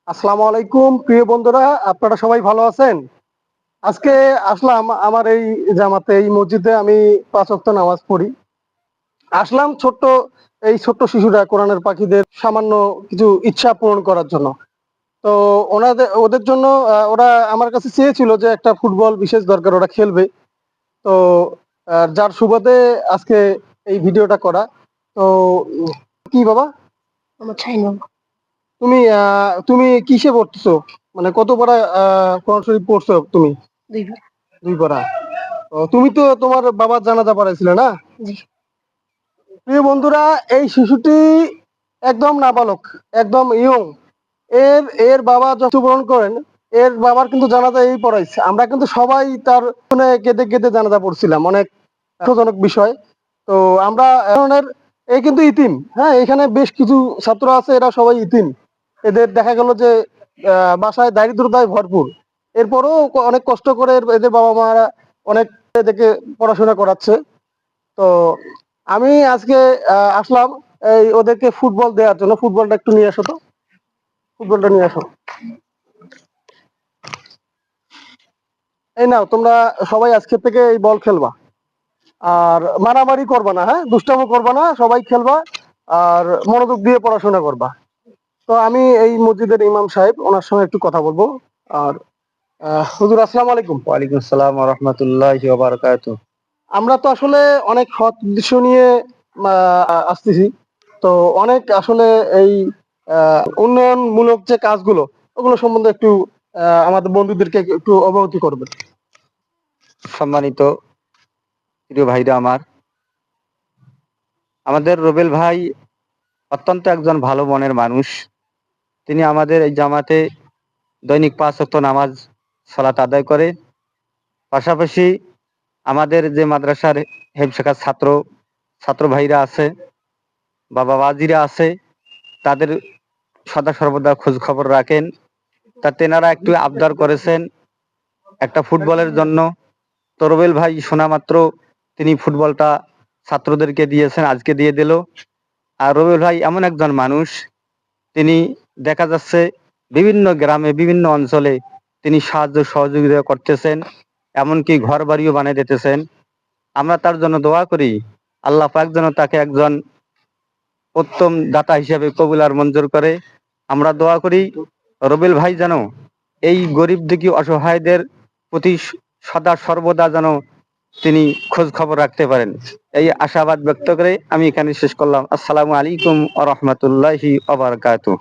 আসসালামু আলাইকুম প্রিয় বন্ধুরা, আপনারা সবাই ভালো আছেন? আজকে আসলাম আমার এই জামাতে, এই মসজিদে আমি 5 ওয়াক্ত নামাজ পড়ি। আসলাম ছোট্ট শিশুরা কোরআনের পাখিদের সামান্য কিছু ইচ্ছা পূরণ করার জন্য। তো ওদের জন্য ওরা আমার কাছে চেয়েছিল যে একটা ফুটবল বিশেষ দরকার, ওরা খেলবে। তো যার সুবাদে আজকে এই ভিডিওটা করা। তো কি বাবা, আমার ছাই বাবা। তুমি কিসে পড়তেছো? মানে কত পারা কোরআন শরীফ পড়ছো তুমি? দুইবার। 2 পারা। তুমি তো তোমার বাবার জানাজা পড়াইছিলে না? জি। প্রিয় বন্ধুরা, এই শিশুটি একদম নাবালক, একদম ইয়ং। এর এর বাবা মৃত্যুবরণ করেন, এর বাবার কিন্তু জানাজা এই পড়াইছে। আমরা কিন্তু সবাই তার শুনে কেঁদে কেঁদে জানাজা পড়ছিলাম, অনেক দুঃখজনক বিষয়। তো আমরা এ ধরনের, এ কিন্তু ইতিম। হ্যাঁ, এখানে বেশ কিছু ছাত্র আছে, এরা সবাই ইতিম। এদের দেখা গেল যে বাসায় দারিদ্রতায় ভরপুর। এরপরও অনেক কষ্ট করে এদের বাবা মারা অনেক এদেরকে পড়াশোনা করাচ্ছে। তো আমি আজকে আসলাম এই ওদেরকে ফুটবল দেওয়ার জন্য। ফুটবলটা একটু নিয়ে আসো তো, ফুটবলটা নিয়ে আসো। এই নাও, তোমরা সবাই আজকে থেকে এই বল খেলবা, আর মারামারি করবা না, হ্যাঁ, দুষ্টামো করবা না, সবাই খেলবা আর মনোযোগ দিয়ে পড়াশোনা করবা। তো আমি এই মসজিদের ইমাম সাহেব, ওনার সঙ্গে একটু কথা বলবো। আর হুজুর, আসসালামু আলাইকুম। ওয়ালাইকুম আসসালাম ওয়া রাহমাতুল্লাহি ওয়া বারাকাতুহু। আমরা তো আসলে অনেক সৎ উদ্দেশ্য নিয়ে আসতেছি। তো অনেক আসলে এই উন্নয়নমূলক যে কাজগুলো, ওগুলো সম্বন্ধে একটু আমাদের বন্ধুদেরকে একটু অবগতি করবেন। সম্মানিত প্রিয় ভাইরা আমাদের রুবেল ভাই অত্যন্ত একজন ভালো মনের মানুষ। তিনি আমাদের এই জামাতে দৈনিক 5 ওয়াক্ত নামাজ সালাত আদায় করে। পাশাপাশি আমাদের যে মাদ্রাসার হেফজ শাখার ছাত্র ভাইরা আছে বা বাবাজিরা আছে, তাদের সদা সর্বদা খোঁজ খবর রাখেন। তা তেনারা একটু আবদার করেছেন একটা ফুটবলের জন্য। তো রুবেল ভাই শোনা মাত্র তিনি ফুটবলটা ছাত্রদেরকে দিয়েছেন, আজকে দিয়ে দিল। আর রুবেল ভাই এমন একজন মানুষ, তিনি দেখা যাচ্ছে বিভিন্ন গ্রামে বিভিন্ন অঞ্চলে তিনি সাহায্য সহযোগিতা করতেছেন, এমনকি ঘর বাড়িও বানিয়ে দিতেছেন। আমরা তার জন্য দোয়া করি, আল্লাহ পাক যেন তাকে একজন উত্তম দাতা হিসেবে কবুল আর মঞ্জুর করে। আমরা দোয়া করি রুবেল ভাই যেন এই গরিব দুঃখী অসহায়দের প্রতি সদা সর্বদা যেন তিনি খোঁজ খবর রাখতে পারেন, এই আশাবাদ ব্যক্ত করে আমি এখানে শেষ করলাম। আসসালামু আলাইকুম ওয়া রাহমাতুল্লাহি ওয়া বারাকাতুহু।